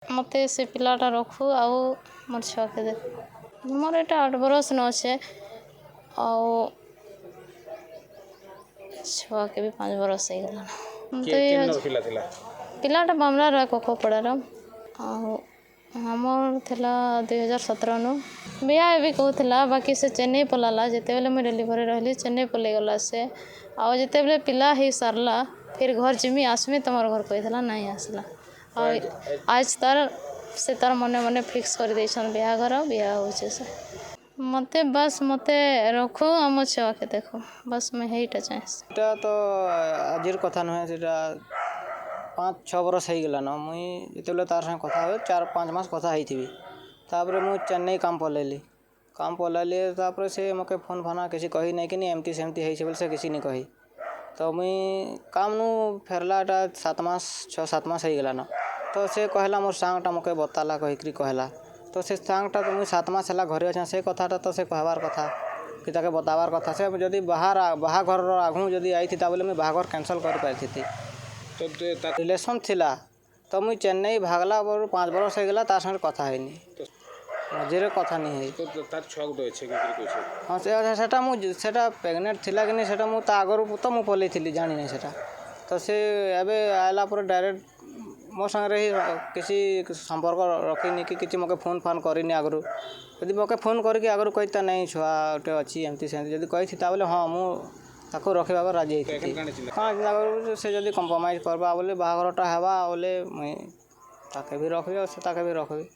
मत से पिलाटा रखु आउ मोर छुआ के देख मोर एटा 8 बरस न अच्छे छुआ के भी 5 बरस हो गला पिलाटा बामला कोको पड़ार हमर थिला 2017 नु बिया भी कहूला बाकी से चेन्नई पलाला जिते बेले मुझे डिलीवरी रही चेन्नई पलि गला से आउ जिते बेले पिला ही सारला फिर घर जिमी आसमी तुम घर कही नहीं आसला आज से तार मने मने फिक्स कर देछन बिहाघर बिहा होचे से मते बस मते रखो आम छुआ के देखो बस मैं हेटा चाहे तो आजिर कथा नुहे सेटा 5-6 बरस हो गला न मुई जिते तार संगे कथा हुए 4-5 मास कथा होती तापर मुझे चेन्नई काम पलैली तापर से मके फोन फाना किसी कही नहीं कि एमती सेमती है से किसी नहीं कही तो मुई काम नु फेरला 6-7 मास हो गला न तो से कहला मोर सांगटा मके बताला कहीकरी कहला तो से सांगटा तो मुई 7 मास है घरे अच्छा से कथाटा तो से कहबार कथा कि ताके बताबार कथा से जदि बाहाघर आगु जदि आई था बोले मुझे बाहाघर कैंसल कर पारी तो रिलेशन थिला तो मुई चेन्नई भागला 5 बरस हो गला तार संगे कथा हैनी मझे कथा नहीं है तो तार छुआ गुटे अच्छे कि हाँ सेटा प्रेगनेंट थिला कि नहीं सेटा मु ता आगरू तो मु पलैली जानी नहीं सेटा तो से एबे आयला पर डायरेक्ट मो संगे ही किसी संपर्क रखनी कि किसी मके फोन फान करनी आगरू यदि मके फोन करके आगरू कहता नहीं छुआ गोटे अच्छी एमती सेमती जब कही था बोले हाँ मुझे रखा राजी हाँ से जब कम्प्रोमाइज करवा बोले बाहाघरटा हेबा बोले मुई ताके भी रखबी और से ताके भी रखबी।